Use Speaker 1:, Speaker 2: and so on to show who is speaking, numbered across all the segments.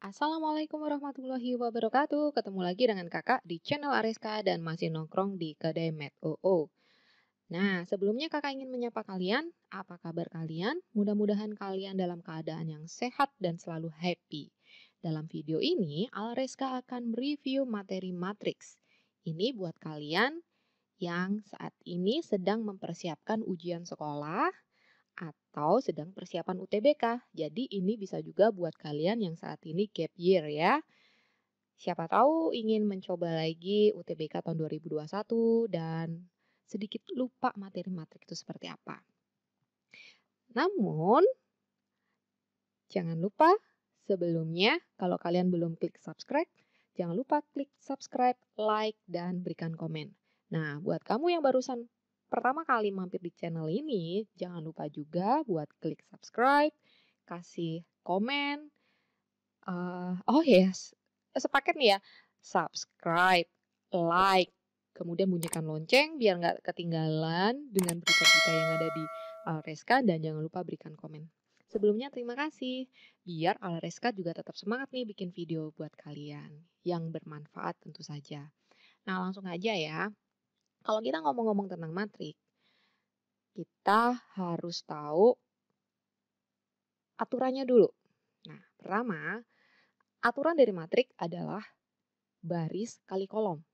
Speaker 1: Assalamualaikum warahmatullahi wabarakatuh. Ketemu lagi dengan kakak di channel Areska dan masih nongkrong di kedai Med OO. Nah, sebelumnya kakak ingin menyapa kalian. Apa kabar kalian? Mudah-mudahan kalian dalam keadaan yang sehat dan selalu happy. Dalam video ini, Areska akan mereview materi Matrix. Ini buat kalian yang saat ini sedang mempersiapkan ujian sekolah atau sedang persiapan UTBK. Jadi ini bisa juga buat kalian yang saat ini gap year ya. Siapa tahu ingin mencoba lagi UTBK tahun 2021 dan sedikit lupa materi-materi itu seperti apa. Namun, jangan lupa sebelumnya kalau kalian belum klik subscribe, jangan lupa klik subscribe, like, dan berikan komen. Nah, buat kamu yang barusan pertama kali mampir di channel ini, jangan lupa juga buat klik subscribe, kasih komen. Oh yes, sepaket nih ya, subscribe, like, kemudian bunyikan lonceng biar nggak ketinggalan dengan berita-berita yang ada di Reska dan jangan lupa berikan komen. Sebelumnya terima kasih, biar Alreska juga tetap semangat nih bikin video buat kalian yang bermanfaat tentu saja. Nah langsung aja ya, kalau kita ngomong-ngomong tentang matrik, kita harus tahu aturannya dulu. Nah pertama, aturan dari matrik adalah baris kali kolom.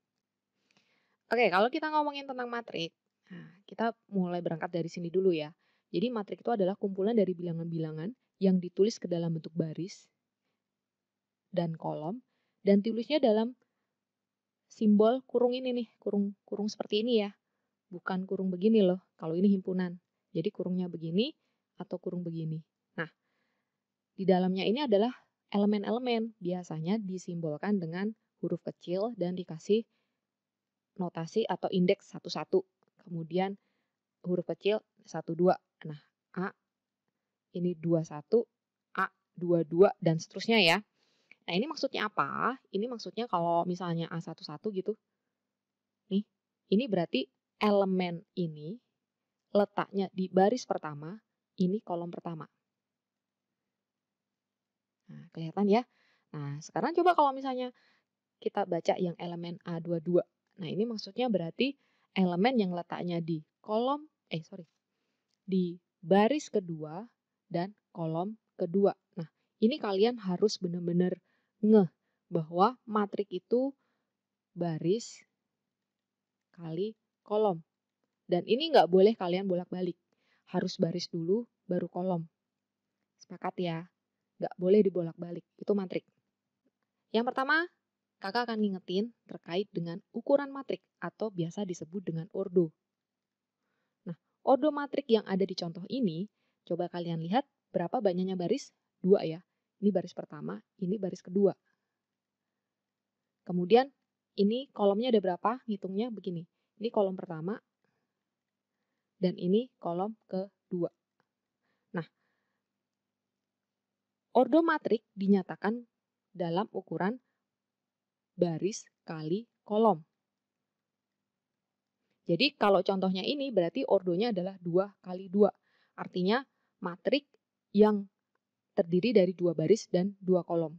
Speaker 1: Oke, kalau kita ngomongin tentang matrik, nah kita mulai berangkat dari sini dulu ya. Jadi matrik itu adalah kumpulan dari bilangan-bilangan yang ditulis ke dalam bentuk baris dan kolom dan tulisnya dalam simbol kurung ini nih, kurung seperti ini ya. Bukan kurung begini loh, kalau ini himpunan. Jadi kurungnya begini atau kurung begini. Nah, di dalamnya ini adalah elemen-elemen, biasanya disimbolkan dengan huruf kecil dan dikasih notasi atau indeks 1-1. Kemudian huruf kecil 1-2. Nah, A ini 21, A 22 dan seterusnya ya. Nah, ini maksudnya apa? Ini maksudnya kalau misalnya A11 gitu. Nih, ini berarti elemen ini letaknya di baris pertama, ini kolom pertama. Nah, kelihatan ya? Nah, sekarang coba kalau misalnya kita baca yang elemen A22. Nah, ini maksudnya berarti elemen yang letaknya di di baris kedua dan kolom kedua. Nah, ini kalian harus benar-benar ngeh bahwa matrik itu baris kali kolom. Dan ini nggak boleh kalian bolak-balik. Harus baris dulu, baru kolom. Sepakat ya? Nggak boleh dibolak-balik. Itu matrik. Yang pertama, kakak akan ngingetin terkait dengan ukuran matrik atau biasa disebut dengan ordo. Nah, ordo matrik yang ada di contoh ini, coba kalian lihat berapa banyaknya baris? 2 ya. Ini baris pertama, ini baris kedua. Kemudian ini kolomnya ada berapa? Ngitungnya begini. Ini kolom pertama dan ini kolom kedua. Nah, ordo matrik dinyatakan dalam ukuran baris kali kolom. Jadi kalau contohnya ini berarti ordonya adalah 2 kali 2. Artinya matrik yang terdiri dari 2 baris dan 2 kolom.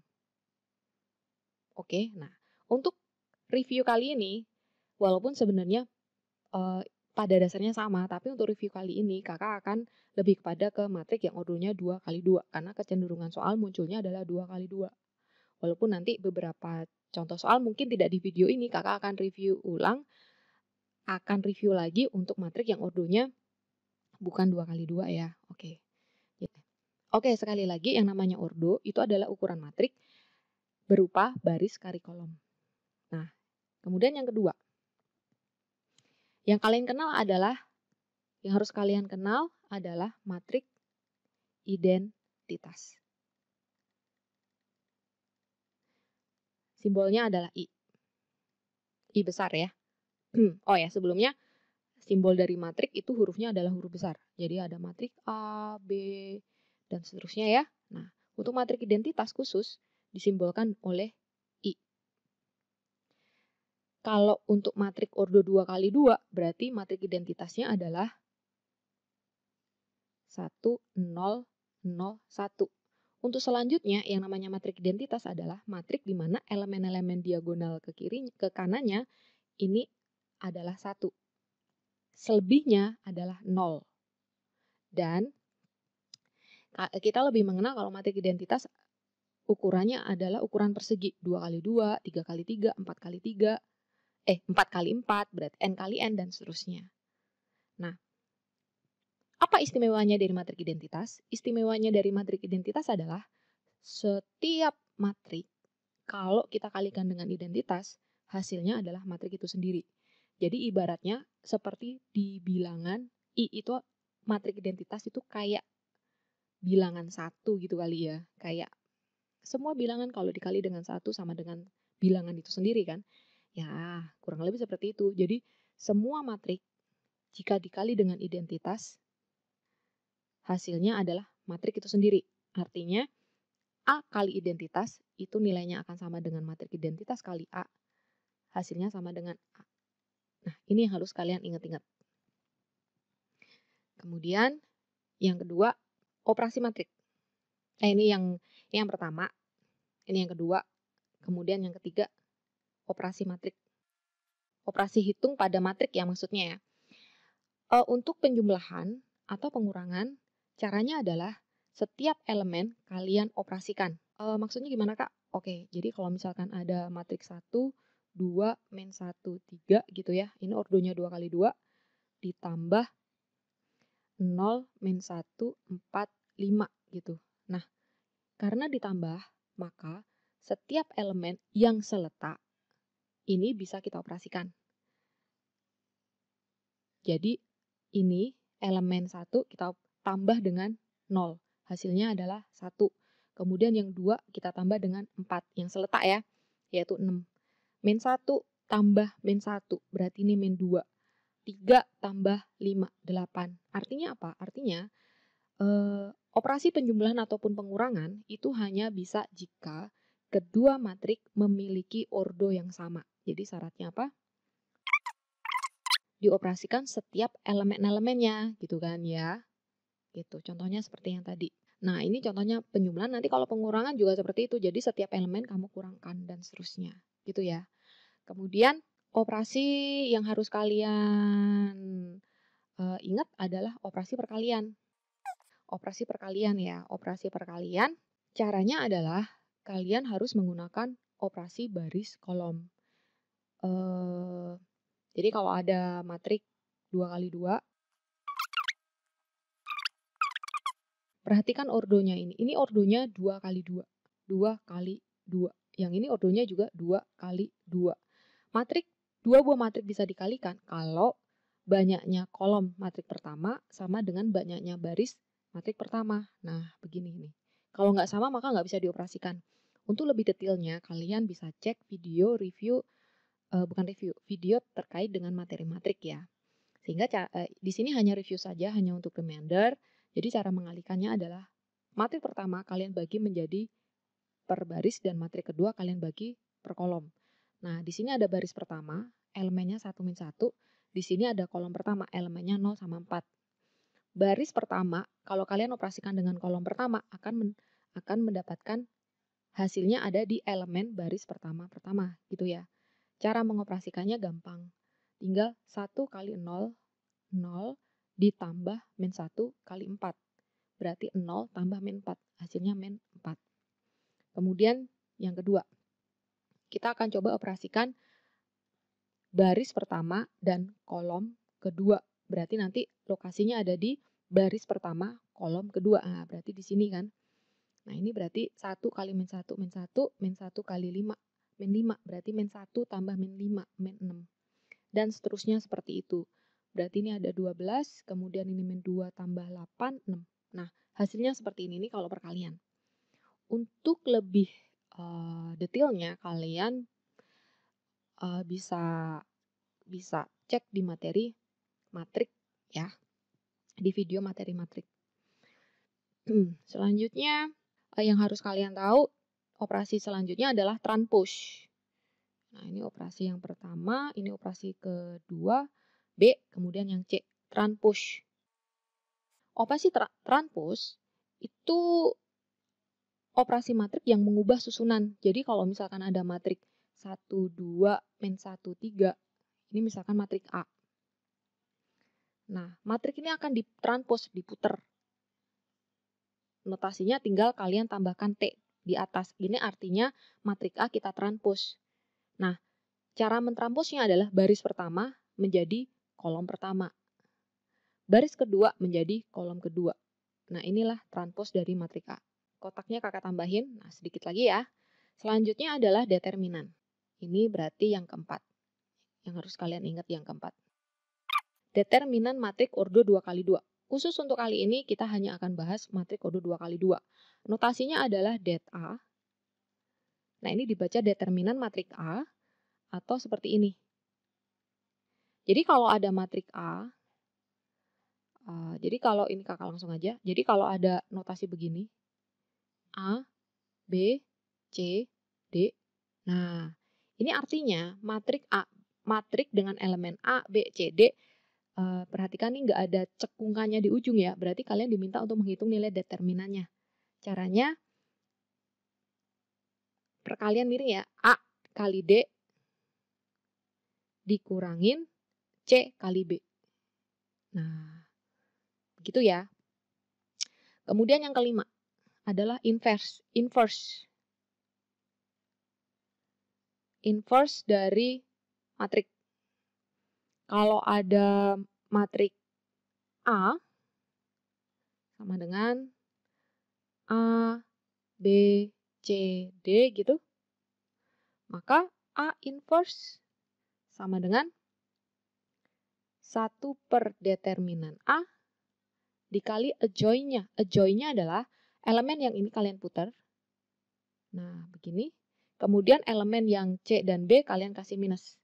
Speaker 1: Oke, nah untuk review kali ini, walaupun sebenarnya pada dasarnya sama, tapi untuk review kali ini kakak akan lebih kepada ke matrik yang ordonya 2 kali 2, karena kecenderungan soal munculnya adalah 2 kali 2. Walaupun nanti beberapa contoh soal mungkin tidak di video ini, kakak akan review ulang, akan review lagi untuk matrik yang ordonya bukan 2 kali 2 ya. Oke. Oke, sekali lagi yang namanya ordo itu adalah ukuran matrik berupa baris kali kolom. Nah, kemudian yang kedua. Yang harus kalian kenal adalah matrik identitas. Simbolnya adalah I. I besar ya. Oh ya, sebelumnya simbol dari matrik itu hurufnya adalah huruf besar. Jadi ada matrik A, B, dan seterusnya ya. Nah, untuk matrik identitas khusus disimbolkan oleh I. Kalau untuk matrik ordo 2 kali 2, berarti matrik identitasnya adalah 1001. Untuk selanjutnya yang namanya matrik identitas adalah matrik di mana elemen-elemen diagonal ke kanannya ini adalah 1. Selebihnya adalah 0. Dan kita lebih mengenal kalau matrik identitas ukurannya adalah ukuran persegi 2 kali 2, 3 kali 3, 4 kali 3, 4 kali 4 berarti n kali n dan seterusnya. Nah, apa istimewanya dari matrik identitas? Istimewanya dari matrik identitas adalah setiap matrik kalau kita kalikan dengan identitas, hasilnya adalah matrik itu sendiri. Jadi ibaratnya seperti di bilangan I itu matrik identitas itu kayak bilangan 1 gitu kali ya. Kayak semua bilangan kalau dikali dengan 1 sama dengan bilangan itu sendiri kan. Ya, kurang lebih seperti itu. Jadi semua matrik jika dikali dengan identitas, hasilnya adalah matrik itu sendiri. Artinya, A kali identitas itu nilainya akan sama dengan matrik identitas kali A. Hasilnya sama dengan A. Nah, ini yang harus kalian ingat-ingat. Kemudian, yang kedua, operasi matrik. Ini yang pertama, ini yang kedua. Kemudian yang ketiga, operasi matrik. Operasi hitung pada matrik ya maksudnya ya. Untuk penjumlahan atau pengurangan, caranya adalah setiap elemen kalian operasikan. Maksudnya gimana Kak? Oke, jadi kalau misalkan ada matrik 1, 2, min 1, 3 gitu ya. Ini ordonya 2 kali 2 ditambah 0, min 1, 4, 5 gitu. Nah, karena ditambah, maka setiap elemen yang seletak ini bisa kita operasikan. Jadi ini elemen 1 kita tambah dengan 0. Hasilnya adalah 1. Kemudian yang 2 kita tambah dengan 4. Yang seletak ya, yaitu 6. Min 1 tambah min 1, berarti ini min 2. 3 tambah 5, 8. Artinya apa? Artinya operasi penjumlahan ataupun pengurangan itu hanya bisa jika kedua matrik memiliki ordo yang sama. Jadi syaratnya apa? Dioperasikan setiap elemen-elemennya gitu kan ya. Gitu. Contohnya seperti yang tadi. Nah, ini contohnya penjumlahan. Nanti kalau pengurangan juga seperti itu. Jadi setiap elemen kamu kurangkan dan seterusnya. Gitu ya. Kemudian operasi yang harus kalian ingat adalah operasi perkalian. Operasi perkalian ya. Operasi perkalian caranya adalah kalian harus menggunakan operasi baris kolom. Jadi kalau ada matrik 2 kali 2, perhatikan ordonya ini. Ini ordonya 2 kali 2. 2 kali 2. Yang ini ordonya juga 2 kali 2. Matrik, 2 buah matrik bisa dikalikan kalau banyaknya kolom matrik pertama sama dengan banyaknya baris matrik pertama. Nah, begini nih. Kalau nggak sama maka nggak bisa dioperasikan. Untuk lebih detailnya, kalian bisa cek video review, video terkait dengan materi matrik ya. Sehingga di sini hanya review saja, hanya untuk reminder. Jadi cara mengalihkannya adalah matrik pertama kalian bagi menjadi per baris dan matrik kedua kalian bagi per kolom. Nah, di sini ada baris pertama, elemennya 1 min 1. Di sini ada kolom pertama, elemennya 0 sama 4. Baris pertama, kalau kalian operasikan dengan kolom pertama akan mendapatkan hasilnya ada di elemen baris pertama gitu ya. Cara mengoperasikannya gampang. Tinggal 1 kali 0, 0 ditambah min 1 kali 4. Berarti 0 tambah min 4. Hasilnya min 4. Kemudian yang kedua, kita akan coba operasikan baris pertama dan kolom kedua. Berarti nanti lokasinya ada di baris pertama, kolom kedua. Nah, berarti di sini kan. Nah, ini berarti 1 kali min 1, min 1, min 1 kali 5, min 5. Berarti min 1 tambah min 5, min 6. Dan seterusnya seperti itu. Berarti ini ada 12, kemudian ini min 2 tambah 8, 6. Nah, hasilnya seperti ini kalau perkalian. Untuk lebih detailnya, kalian bisa cek di materi matrik ya, di video materi matrik. Selanjutnya, yang harus kalian tahu, operasi selanjutnya adalah transpose. Nah, ini operasi yang pertama, ini operasi kedua, B, kemudian yang C, transpose. Operasi transpose itu operasi matrik yang mengubah susunan. Jadi kalau misalkan ada matrik 1, 2, min 1, 3, ini misalkan matrik A. Nah, matrik ini akan ditranspos, diputer. Notasinya tinggal kalian tambahkan T di atas. Ini artinya matrik A kita transpos. Nah, cara mentranposnya adalah baris pertama menjadi kolom pertama. Baris kedua menjadi kolom kedua. Nah, inilah transpos dari matrik A. Kotaknya kakak tambahin, nah sedikit lagi ya. Selanjutnya adalah determinan. Ini berarti yang keempat. Yang harus kalian ingat yang keempat. Determinan matrik ordo 2x2. Khusus untuk kali ini kita hanya akan bahas matrik ordo 2x2. Notasinya adalah det A. Nah, ini dibaca determinan matrik A atau seperti ini. Jadi kalau ada matrik A, jadi kalau ini kakak langsung aja. Jadi kalau ada notasi begini, A, B, C, D. Nah, ini artinya matrik A, matrik dengan elemen A, B, C, D. Perhatikan nih nggak ada cekungannya di ujung ya. Berarti kalian diminta untuk menghitung nilai determinannya. Caranya, perkalian miring ya. A kali D dikurangin C kali B. Nah, begitu ya. Kemudian yang kelima adalah inverse. Inverse dari matrik. Kalau ada matrik A sama dengan A, B, C, D gitu, maka A inverse sama dengan 1 per determinan A dikali adjoin-nya. Adjoin-nya adalah elemen yang ini kalian putar. Nah, begini. Kemudian elemen yang C dan B kalian kasih minus.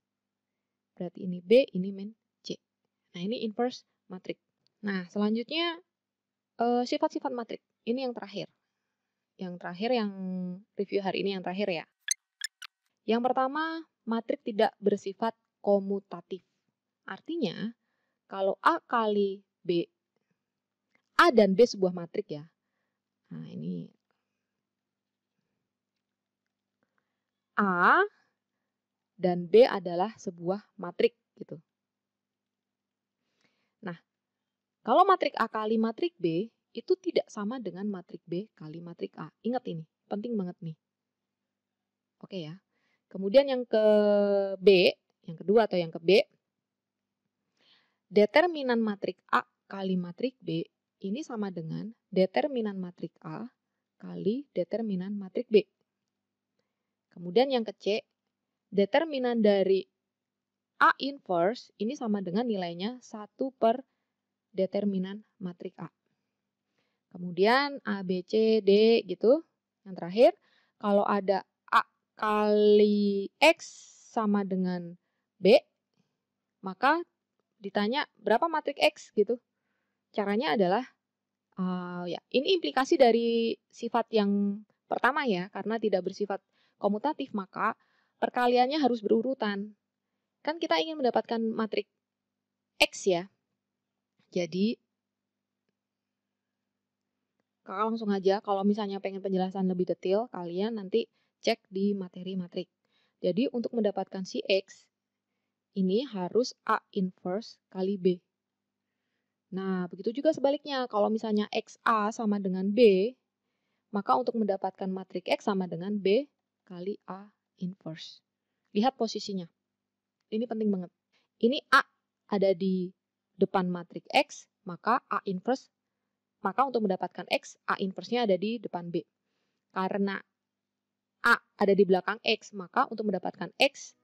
Speaker 1: Berarti ini B, ini min C. Nah, ini inverse matrik. Nah, selanjutnya sifat-sifat matrik. Ini yang terakhir. Yang terakhir yang review hari ini yang terakhir ya. Yang pertama, matrik tidak bersifat komutatif. Artinya, kalau A kali B, A dan B sebuah matrik ya. Nah, ini A dan B adalah sebuah matrik gitu. Nah, kalau matrik A kali matrik B itu tidak sama dengan matrik B kali matrik A. Ingat ini, penting banget nih. Oke ya. Kemudian yang ke B, yang kedua atau yang ke B, determinan matrik A kali matrik B ini sama dengan determinan matrik A kali determinan matrik B. Kemudian yang ke C, determinan dari A inverse ini sama dengan nilainya 1 per determinan matrik A. Kemudian A, B, C, D gitu. Yang terakhir, kalau ada A kali X sama dengan B, maka ditanya berapa matrik X gitu. Caranya adalah, ya ini implikasi dari sifat yang pertama ya, karena tidak bersifat komutatif maka perkaliannya harus berurutan. Kan kita ingin mendapatkan matrik X ya. Jadi, kakak langsung aja kalau misalnya pengen penjelasan lebih detail, kalian nanti cek di materi matrik. Jadi, untuk mendapatkan si X, ini harus A inverse kali B. Nah, begitu juga sebaliknya. Kalau misalnya XA sama dengan B, maka untuk mendapatkan matrik X sama dengan B kali A inverse. Lihat posisinya. Ini penting banget. Ini A ada di depan matrik X, maka A inverse, maka untuk mendapatkan X, A inverse-nya ada di depan B. Karena A ada di belakang X, maka untuk mendapatkan X,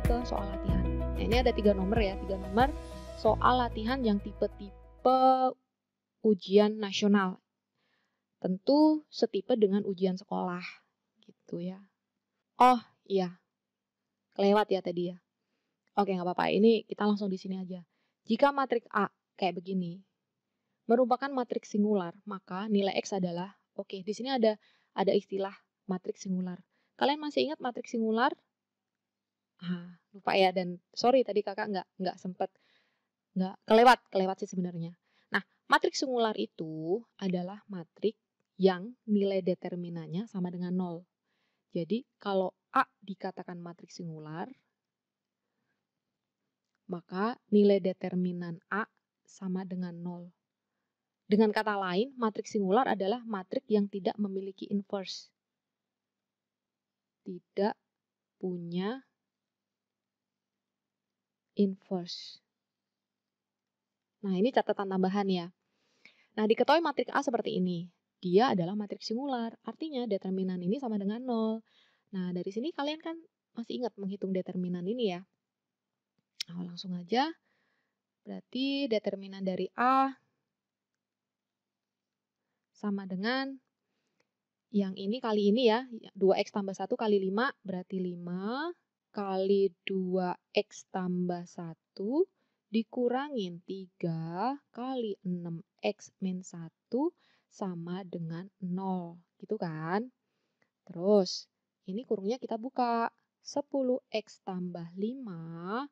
Speaker 1: ke soal latihan. Nah, ini ada 3 nomor ya, 3 nomor soal latihan yang tipe-tipe ujian nasional. Tentu setipe dengan ujian sekolah gitu. gitu ya. Oh, iya, kelewat ya tadi ya. Oke, nggak apa-apa, ini kita langsung di sini aja. Jika matriks A kayak begini, merupakan matriks singular, maka nilai X adalah, oke, di sini ada istilah matriks singular. Kalian masih ingat matriks singular? Lupa ya, dan sorry tadi Kakak nggak sempet, nggak kelewat sih sebenarnya. Nah, matriks singular itu adalah matriks yang nilai determinannya sama dengan 0. Jadi kalau A dikatakan matriks singular, maka nilai determinan A sama dengan 0. Dengan kata lain, matriks singular adalah matriks yang tidak memiliki inverse. Tidak punya inverse. Nah, ini catatan tambahan ya. Nah, diketahui matriks A seperti ini. Dia adalah matriks singular, artinya determinan ini sama dengan 0. Nah, dari sini kalian kan masih ingat menghitung determinan ini ya. Nah, langsung aja. Berarti determinan dari A sama dengan yang ini kali ini ya, 2x tambah 1 kali 5 berarti 5 kali 2x tambah 1 dikurangin 3 kali 6x min 1 sama dengan 0, gitu kan? Terus, ini kurungnya kita buka. 10x tambah 5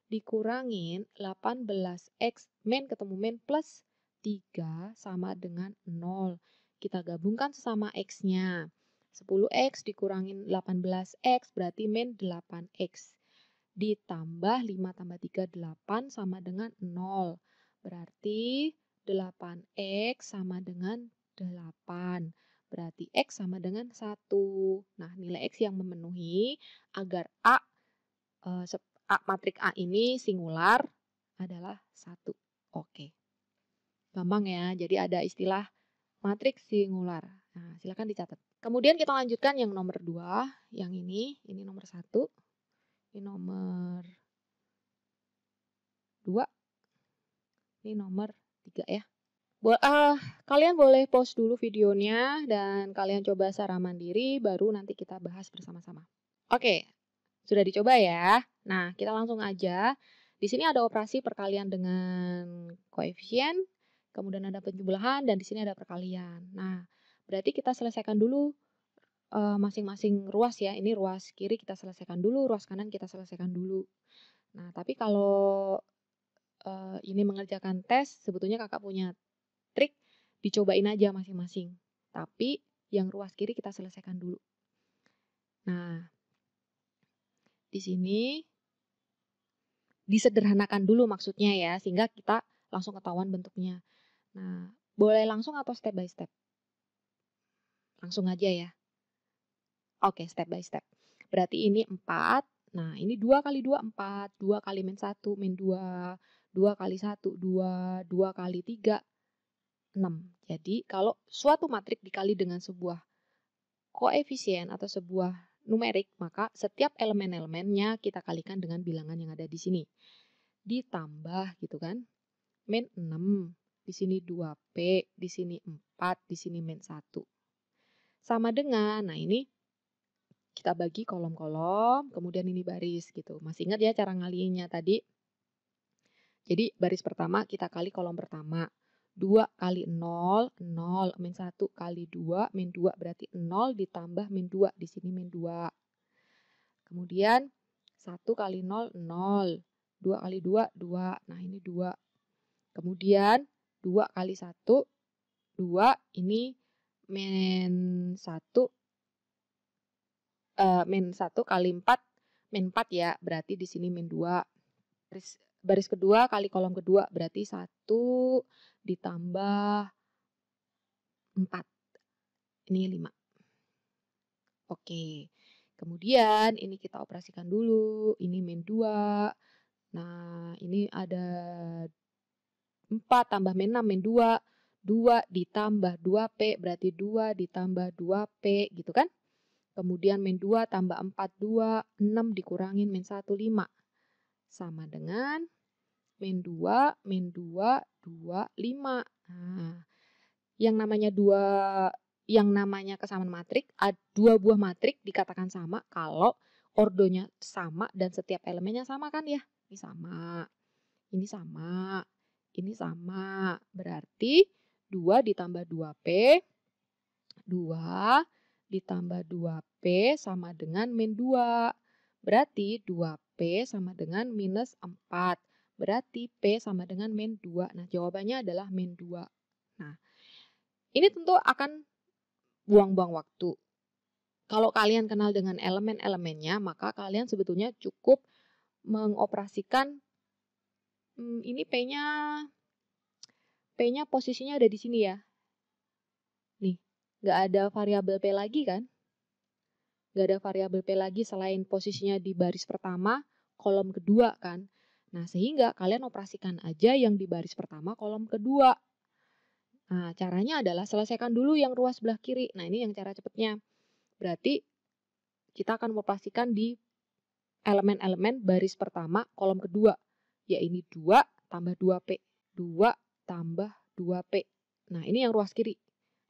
Speaker 1: dikurangin 18x min ketemu min plus 3 sama dengan 0. Kita gabungkan sesama x-nya. 10x dikurangin 18x berarti min 8x. Ditambah 5 tambah 3, 8 sama dengan 0. Berarti 8x sama dengan 8. Berarti x sama dengan 1. Nah, nilai x yang memenuhi agar matriks A ini singular adalah 1. Oke. Gampang ya. Jadi ada istilah matriks singular. Nah, silakan dicatat. Kemudian kita lanjutkan yang nomor 2. Yang ini nomor 1. Ini nomor 2. Ini nomor 3 ya. Kalian boleh pause dulu videonya dan kalian coba secara mandiri, baru nanti kita bahas bersama-sama. Oke, sudah dicoba ya. Nah, kita langsung aja. Di sini ada operasi perkalian dengan koefisien, kemudian ada penjumlahan, dan di sini ada perkalian. Nah, berarti kita selesaikan dulu masing-masing ruas ya. Ini ruas kiri kita selesaikan dulu, ruas kanan kita selesaikan dulu. Nah, tapi kalau ini mengerjakan tes, sebetulnya kakak punya trik, dicobain aja masing-masing. Tapi yang ruas kiri kita selesaikan dulu. Nah, di sini disederhanakan dulu maksudnya ya, sehingga kita langsung ketahuan bentuknya. Nah, boleh langsung atau step by step? Langsung aja ya. Oke, step by step. Berarti ini 4. Nah, ini 2 kali 2, 4. 2 kali min 1, min 2. 2 kali 1, 2. 2 kali 3, 6. Jadi, kalau suatu matriks dikali dengan sebuah koefisien atau sebuah numerik, maka setiap elemen-elemennya kita kalikan dengan bilangan yang ada di sini. Ditambah gitu kan. Min 6, di sini 2P, di sini 4, di sini min 1. Sama dengan, nah ini kita bagi kolom-kolom, kemudian ini baris gitu. Masih ingat ya cara ngaliinnya tadi? Jadi baris pertama kita kali kolom pertama. 2 kali 0, 0, min 1 kali 2, min 2 berarti 0 ditambah min 2, di sini min 2. Kemudian 1 kali 0, 0. 2 kali 2, 2. Nah ini 2. Kemudian 2 kali 1, 2. Ini min 1, min 1 kali 4, min 4 ya. Berarti di sini min 2. Baris kedua kali kolom kedua berarti 1 ditambah 4. Ini 5. Oke. Kemudian ini kita operasikan dulu. Ini min 2. Nah, ini ada 4 tambah min 6, min 2. 2 ditambah 2P berarti 2 ditambah 2P gitu kan. Kemudian min 2 tambah 4, 2. 6 dikurangin min 1, 5. Sama dengan min 2, min 2, 2, 5. Nah, yang namanya 2 yang namanya kesamaan matrik, dua buah matrik dikatakan sama kalau ordonya sama dan setiap elemennya sama kan ya? Ini sama, ini sama, ini sama. Berarti 2 ditambah 2P, 2 ditambah 2P sama dengan min 2. Berarti 2P sama dengan minus 4. Berarti P sama dengan min 2. Nah, jawabannya adalah min 2. Nah, ini tentu akan buang-buang waktu. Kalau kalian kenal dengan elemen-elemennya, maka kalian sebetulnya cukup mengoperasikan ini P-nya posisinya ada di sini ya. Nih, nggak ada variabel P lagi kan? Nggak ada variabel P lagi selain posisinya di baris pertama, kolom kedua kan? Nah, sehingga kalian operasikan aja yang di baris pertama, kolom kedua. Nah, caranya adalah selesaikan dulu yang ruas sebelah kiri. Nah, ini yang cara cepatnya. Berarti kita akan mengoperasikan di elemen-elemen baris pertama, kolom kedua. Ya ini 2 tambah 2P. 2 tambah 2P. Nah, ini yang ruas kiri.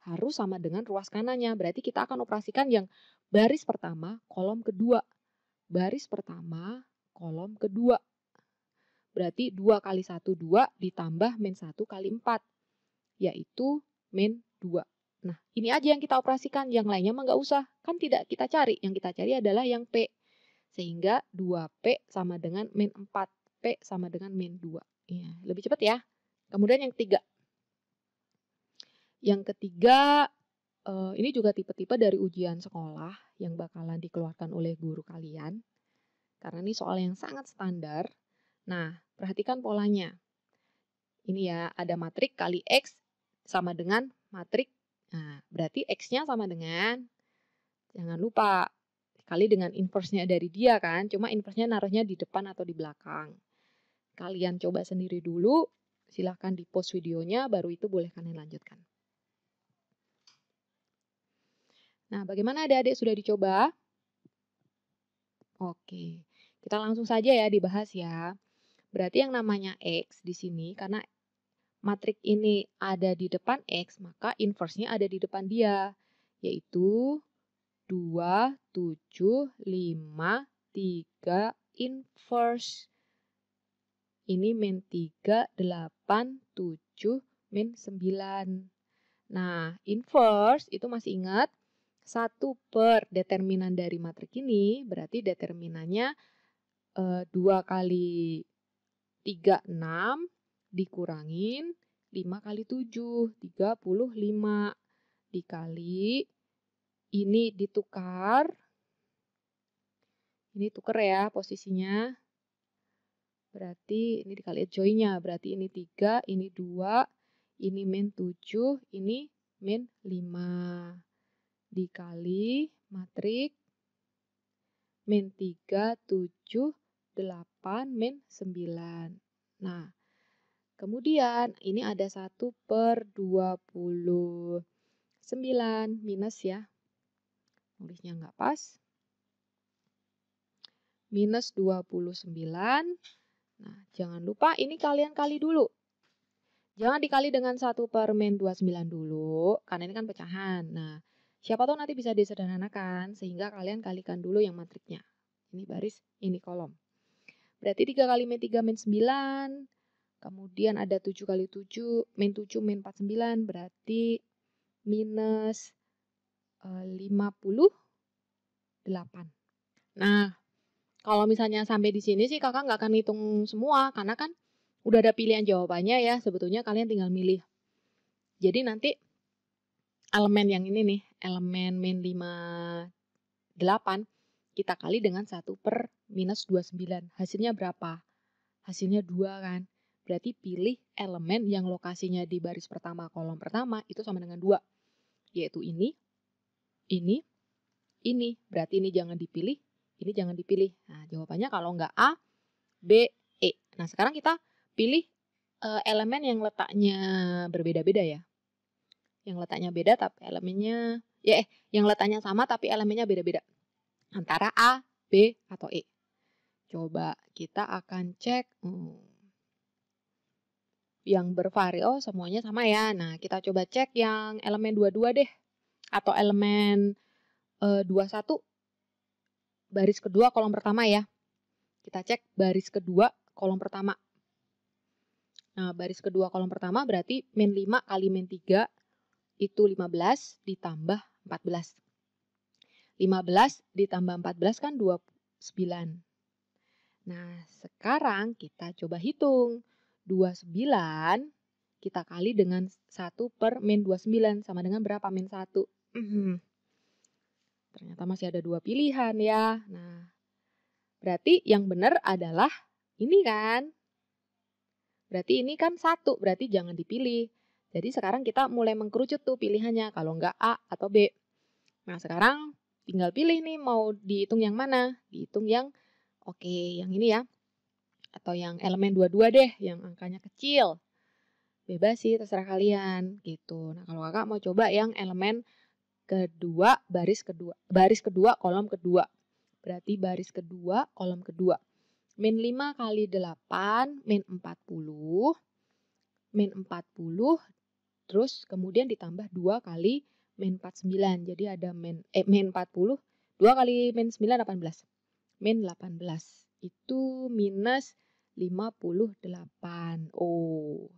Speaker 1: Harus sama dengan ruas kanannya. Berarti kita akan operasikan yang baris pertama, kolom kedua. Baris pertama, kolom kedua. Berarti 2 kali 1, 2 ditambah min 1 kali 4. Yaitu min 2. Nah, ini aja yang kita operasikan. Yang lainnya mah nggak usah. Kan tidak kita cari. Yang kita cari adalah yang P. Sehingga 2P sama dengan min 4. P sama dengan min 2. Ya, lebih cepat ya. Kemudian yang ketiga. Yang ketiga, ini juga tipe-tipe dari ujian sekolah yang bakalan dikeluarkan oleh guru kalian. Karena ini soal yang sangat standar. Nah, perhatikan polanya. Ini ya, ada matrik kali X sama dengan matrik. Nah, berarti X-nya sama dengan, jangan lupa, kali dengan inverse-nya dari dia kan. Cuma inverse-nya naruhnya di depan atau di belakang. Kalian coba sendiri dulu. Silahkan di pause videonya, baru itu boleh kalian lanjutkan. Nah, bagaimana adik-adik sudah dicoba? Oke, kita langsung saja ya dibahas ya. Berarti yang namanya X di sini, karena matrik ini ada di depan X, maka inverse-nya ada di depan dia, yaitu 2, 7, 5, 3, inverse. Ini min 3, 8, 7, min 9. Nah, inverse itu masih ingat, 1 per determinan dari matrik ini, berarti determinannya 2 kali 3, 6, dikurangin 5 kali 7, 35. Dikali, ini ditukar. Ini tukar ya posisinya. Berarti ini dikali join-nya. Berarti ini 3, ini 2, ini min 7, ini min 5. Dikali matrik min 3, 7, 8, min 9. Nah, kemudian ini ada 1 per 29 minus ya. Nulisnya nggak pas. Minus 29. Nah, jangan lupa ini kalian kali dulu. Jangan dikali dengan 1 per min 29 dulu, karena ini kan pecahan. Nah, siapa tahu nanti bisa disederhanakan, sehingga kalian kalikan dulu yang matriknya. Ini baris, ini kolom. Berarti 3 kali min 3 min 9. Kemudian ada 7 kali 7, min 7, min 49, berarti minus 58. Nah, kalau misalnya sampai di sini sih kakak nggak akan hitung semua, karena kan udah ada pilihan jawabannya ya, sebetulnya kalian tinggal milih. Jadi nanti elemen yang ini nih, elemen min 58, kita kali dengan 1 per minus 29. Hasilnya berapa? Hasilnya 2 kan. Berarti pilih elemen yang lokasinya di baris pertama, kolom pertama, itu sama dengan 2. Yaitu ini. Berarti ini jangan dipilih, ini jangan dipilih. Nah, jawabannya kalau nggak A, B, E. Nah, sekarang kita pilih elemen yang letaknya berbeda-beda ya. Yang letaknya beda tapi elemennya, yang letaknya sama tapi elemennya beda-beda. Antara A, B, atau E. Coba kita akan cek. Yang bervario semuanya sama ya. Nah, kita coba cek yang elemen 22 deh. atau elemen 21 baris kedua kolom pertama ya. Kita cek baris kedua kolom pertama. Nah, baris kedua kolom pertama berarti min 5 kali min 3 itu 15 ditambah 14. 15 ditambah 14 kan 29. Nah, sekarang kita coba hitung. 29 kita kali dengan 1 per min 29 sama dengan berapa? Min 1. Ternyata masih ada 2 pilihan ya. Nah, berarti yang benar adalah ini kan. Berarti ini kan 1, berarti jangan dipilih. Jadi sekarang kita mulai mengkerucut tuh pilihannya, kalau enggak A atau B. Nah, sekarang tinggal pilih nih mau dihitung yang mana. Dihitung yang yang ini ya. Atau yang elemen 22 deh, yang angkanya kecil. Bebas sih, terserah kalian gitu. Nah, kalau kakak mau coba yang elemen kedua, baris kedua, kolom kedua. Berarti baris kedua, kolom kedua. Min 5 kali 8, min 40. Min 40, terus kemudian ditambah 2 kali min 49. Jadi ada min 40, 2 kali min 9, 18. Min 18. Itu minus 58. Oh,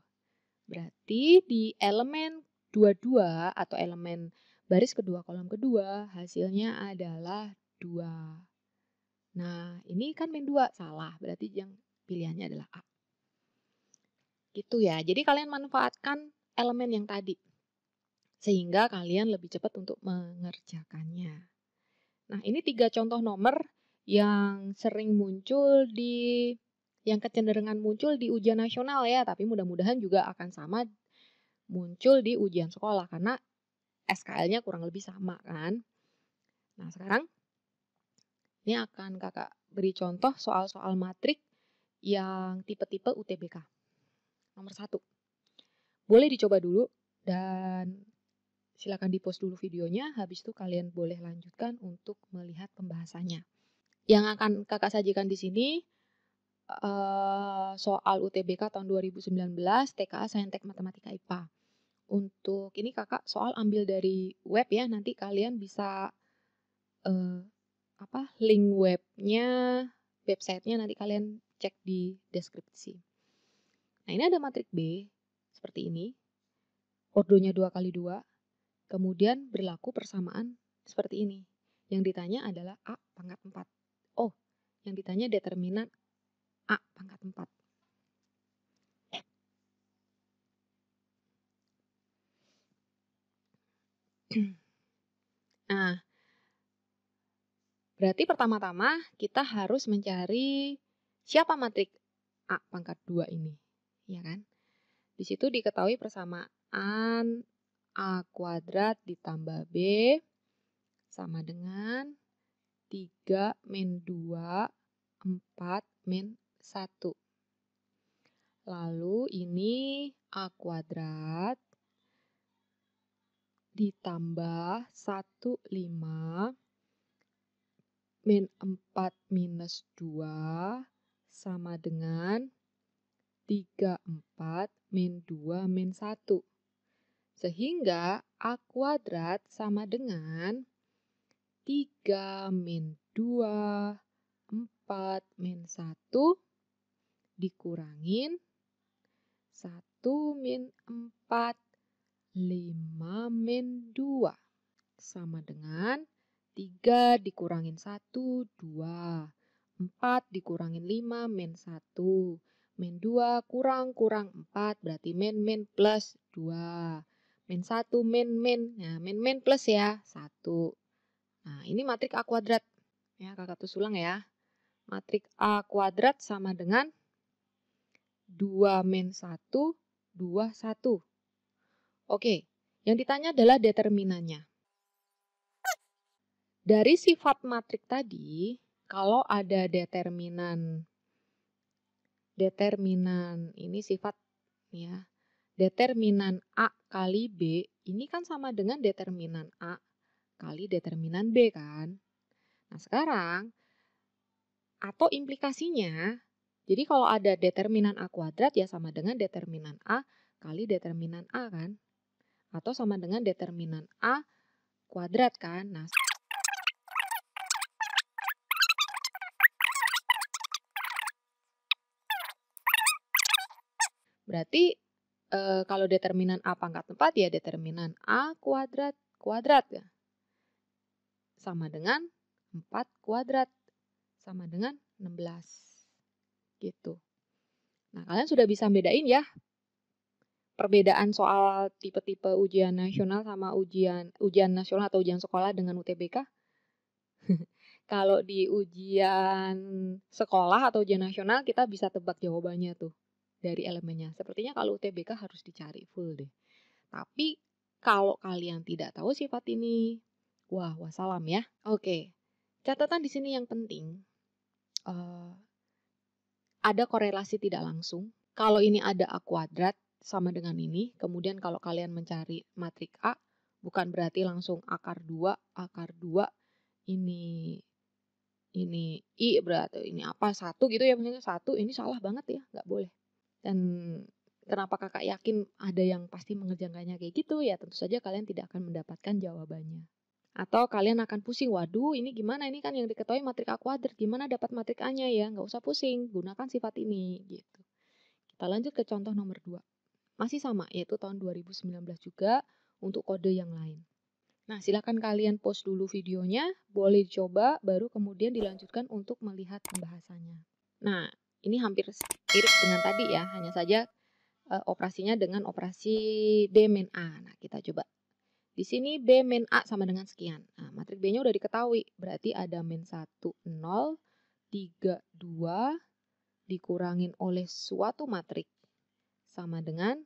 Speaker 1: berarti di elemen 22 atau elemen baris kedua kolom kedua hasilnya adalah 2. Nah, ini kan min 2, salah. Berarti yang pilihannya adalah A. Gitu ya. Jadi kalian manfaatkan elemen yang tadi. Sehingga kalian lebih cepat untuk mengerjakannya. Nah, ini 3 contoh nomor yang sering muncul yang kecenderungan muncul di ujian nasional ya, tapi mudah-mudahan juga akan sama muncul di ujian sekolah karena SKL-nya kurang lebih sama kan. Nah, sekarang ini akan kakak beri contoh soal-soal matrik yang tipe-tipe UTBK. Nomor 1. Boleh dicoba dulu dan silakan di-post dulu videonya, habis itu kalian boleh lanjutkan untuk melihat pembahasannya. Yang akan kakak sajikan di sini soal UTBK tahun 2019 TKA Saintek Matematika IPA. Untuk ini kakak soal ambil dari web ya, nanti kalian bisa link websitenya nanti kalian cek di deskripsi. Nah, ini ada matrik B seperti ini. Ordonya 2 kali 2. Kemudian berlaku persamaan seperti ini. Yang ditanya adalah A pangkat 4. Oh, yang ditanya determinan A pangkat 4. Nah, berarti pertama-tama kita harus mencari siapa matrik A pangkat 2 ini. Ya kan? Di situ diketahui persamaan A kuadrat ditambah B sama dengan 3 min 2, 4 min 1. Lalu ini A kuadrat ditambah 15 min 4 minus 2 sama dengan 34 min 2 min 1. Sehingga A kuadrat sama dengan 3 min 2, 4 min 1 dikurangin 1 min 4, 5 min 2 sama dengan 3 dikurangin 1, 2. 4 dikurangin 5 min 1. Min 2 kurang 4 berarti min plus 2. Min 1 min. Nah, min plus ya 1. Nah, ini matrik A kuadrat. Ya, kakak tulis ulang ya. Matrik A kuadrat sama dengan 2 min 1, 2, 1. Oke, yang ditanya adalah determinannya. Dari sifat matrik tadi, kalau ada determinan ini sifat ya. Determinan A kali B ini kan sama dengan determinan A kali determinan B kan. Nah, sekarang atau implikasinya, jadi kalau ada determinan A kuadrat ya sama dengan determinan A kali determinan A kan. Atau sama dengan determinan A kuadrat kan. Nah, berarti kalau determinan A pangkat 4 ya determinan A kuadrat kuadrat ya. Sama dengan 4 kuadrat. Sama dengan 16. Gitu. Nah, kalian sudah bisa bedain ya perbedaan soal tipe-tipe ujian nasional sama ujian nasional atau ujian sekolah dengan UTBK. Kalau di ujian sekolah atau ujian nasional kita bisa tebak jawabannya tuh dari elemennya. Sepertinya kalau UTBK harus dicari full deh. Tapi kalau kalian tidak tahu sifat ini, wah wassalam ya. Oke, catatan di sini yang penting, ada korelasi tidak langsung. Kalau ini ada A kuadrat sama dengan ini, kemudian kalau kalian mencari matrik A, bukan berarti langsung akar 2, ini I berarti ini apa, 1 gitu ya, misalnya 1, ini salah banget ya, nggak boleh. Dan kenapa kakak yakin ada yang pasti mengerjakannya kayak gitu, ya tentu saja kalian tidak akan mendapatkan jawabannya. Atau kalian akan pusing, waduh ini gimana, ini kan yang diketahui matrik A kuadrat, gimana dapat matrik A-nya ya, nggak usah pusing, gunakan sifat ini, gitu. Kita lanjut ke contoh nomor 2. Masih sama, yaitu tahun 2019 juga untuk kode yang lain. Nah, silakan kalian pause dulu videonya, boleh dicoba, baru kemudian dilanjutkan untuk melihat pembahasannya. Nah, ini hampir mirip dengan tadi ya, hanya saja operasinya dengan operasi B min A. Nah, kita coba. Di sini B min A sama dengan sekian. Nah, matrik B-nya udah diketahui. Berarti ada min 1, 0, 3, 2, dikurangin oleh suatu matrik. Sama dengan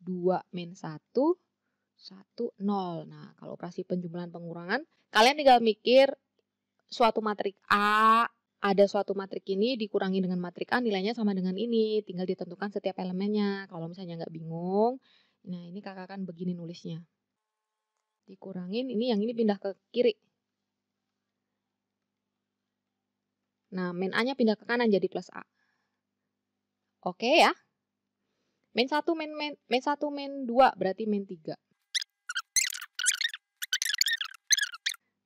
Speaker 1: 2 min 1, 1, 0. Nah, kalau operasi penjumlahan pengurangan, kalian tinggal mikir suatu matrik A, ada suatu matrik ini dikurangi dengan matrik A, nilainya sama dengan ini. Tinggal ditentukan setiap elemennya. Kalau misalnya nggak bingung, nah ini kakak akan begini nulisnya. Dikurangin, ini yang ini pindah ke kiri. Nah, min A-nya pindah ke kanan jadi plus A. Oke ya. Min 1, min 2 berarti min 3.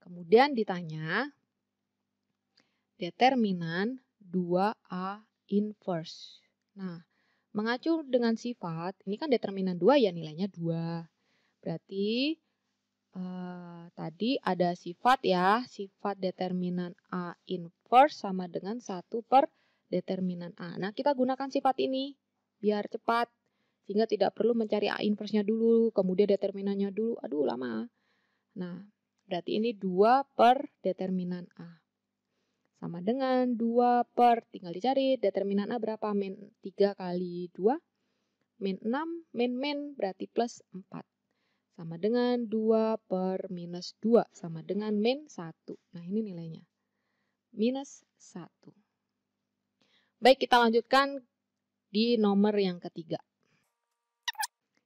Speaker 1: Kemudian ditanya determinan 2A inverse. Nah, mengacu dengan sifat, ini kan determinan 2 ya nilainya 2. Berarti tadi ada sifat ya, sifat determinan A inverse sama dengan 1 per determinan A. Nah, kita gunakan sifat ini biar cepat, sehingga tidak perlu mencari A inverse-nya dulu, kemudian determinannya dulu, aduh lama. Nah, berarti ini 2 per determinan A. Sama dengan 2 per, tinggal dicari determinan A berapa, min 3 kali 2, min 6, min berarti plus 4. Sama dengan 2 per minus 2, sama dengan min 1. Nah, ini nilainya. Minus 1. Baik, kita lanjutkan di nomor yang ketiga.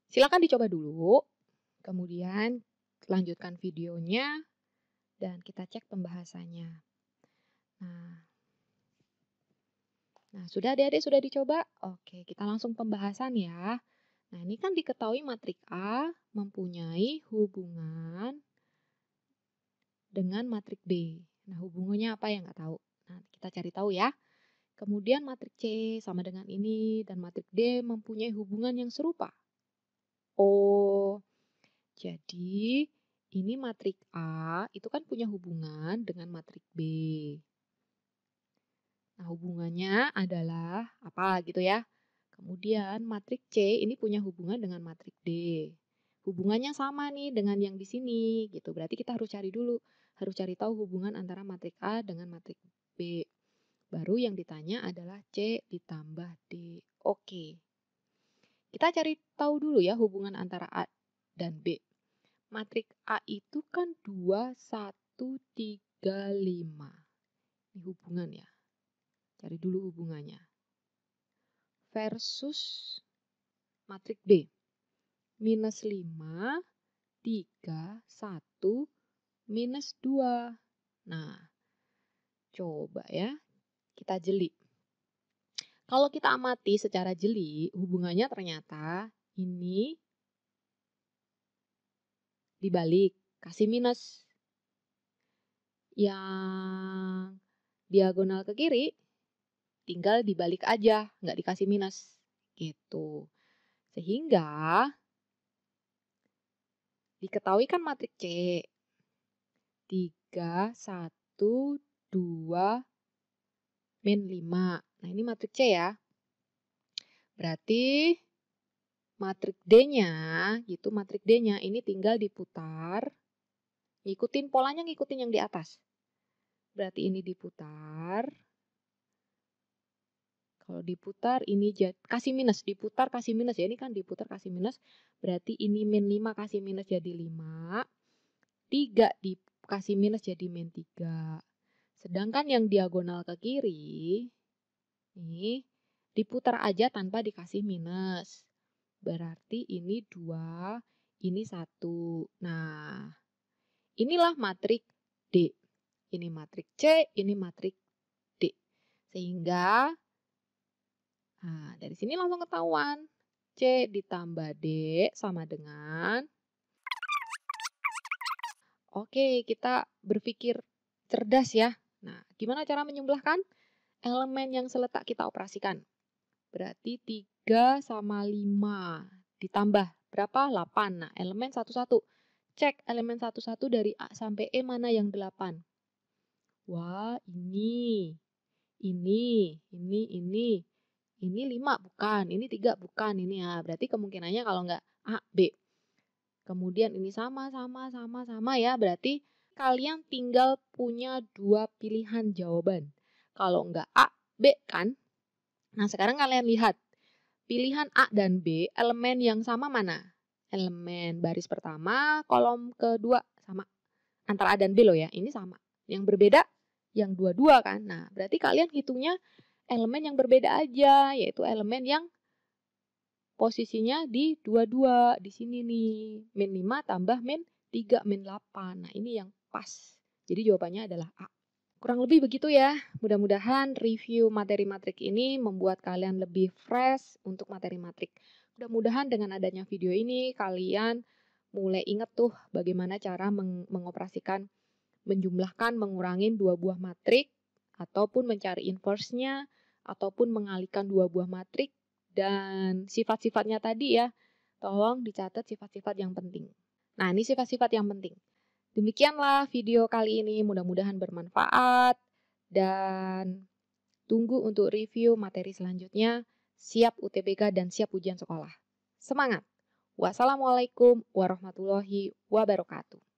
Speaker 1: Silakan dicoba dulu, kemudian lanjutkan videonya, dan kita cek pembahasannya. Nah, sudah adik-adik sudah dicoba? Oke, kita langsung pembahasan ya. Nah, ini kan diketahui matrik A mempunyai hubungan dengan matrik B. Nah, hubungannya apa ya nggak tahu. Nah, kita cari tahu ya. Kemudian matrik C sama dengan ini dan matrik D mempunyai hubungan yang serupa. Oh, jadi ini matrik A itu kan punya hubungan dengan matrik B. Nah, hubungannya adalah apa gitu ya. Kemudian matrik C ini punya hubungan dengan matrik D. Hubungannya sama nih dengan yang di sini gitu. Berarti kita harus cari dulu, harus cari tahu hubungan antara matrik A dengan matrik B. Baru yang ditanya adalah C ditambah D. Oke. Kita cari tahu dulu ya hubungan antara A dan B. Matrik A itu kan 2, 1, 3, 5. Ini hubungan ya. Cari dulu hubungannya. Versus matrik B. Minus 5, 3, 1, minus 2. Nah, coba ya, kita jeli. Kalau kita amati secara jeli, hubungannya ternyata ini dibalik. kasih minus. Yang diagonal ke kiri, tinggal dibalik aja, nggak dikasih minus. Gitu. Sehingga diketahui kan matrik C. 3, 1, 2, min 5. Nah, ini matrik C ya. Berarti matrik D-nya, gitu, matrik D-nya ini tinggal diputar. Ngikutin polanya, ngikutin yang di atas. Berarti ini diputar. Kalau diputar ini kasih minus, diputar kasih minus ya. Ini kan diputar kasih minus. Berarti ini min 5 kasih minus jadi 5. 3 dikasih minus jadi min 3. Sedangkan yang diagonal ke kiri, nih, diputar aja tanpa dikasih minus. Berarti ini 2, ini 1. Nah, inilah matrik D. Ini matrik C, ini matrik D. Sehingga, nah, dari sini langsung ketahuan. C ditambah D sama dengan, oke, kita berpikir cerdas ya. Nah, gimana cara menjumlahkan? Elemen yang seletak kita operasikan. Berarti 3 sama 5 ditambah berapa? 8. Nah, elemen satu-satu. Cek elemen satu-satu dari A sampai E mana yang 8. Wah, ini. Ini 5 bukan, ini 3 bukan, ini ya. Berarti kemungkinannya kalau nggak A, B. Kemudian ini sama ya. Berarti kalian tinggal punya 2 pilihan jawaban. Kalau nggak A, B kan? Nah, sekarang kalian lihat. Pilihan A dan B, elemen yang sama mana? Elemen baris pertama, kolom kedua sama. Antara A dan B loh ya, ini sama. Yang berbeda, yang dua-dua kan. Nah, berarti kalian hitungnya elemen yang berbeda aja, yaitu elemen yang posisinya di dua-dua. Di sini nih, min 5 tambah min 3, min 8. Nah, ini yang pas. Jadi jawabannya adalah A. Kurang lebih begitu ya. Mudah-mudahan review materi matrik ini membuat kalian lebih fresh untuk materi matrik. Mudah-mudahan dengan adanya video ini kalian mulai ingat tuh bagaimana cara mengoperasikan, menjumlahkan, mengurangin 2 buah matrik, ataupun mencari inverse-nya, ataupun mengalihkan 2 buah matrik, dan sifat-sifatnya tadi ya. Tolong dicatat sifat-sifat yang penting. Nah, ini sifat-sifat yang penting. Demikianlah video kali ini, mudah-mudahan bermanfaat dan tunggu untuk review materi selanjutnya. Siap UTBK dan siap ujian sekolah. Semangat! Wassalamualaikum warahmatullahi wabarakatuh.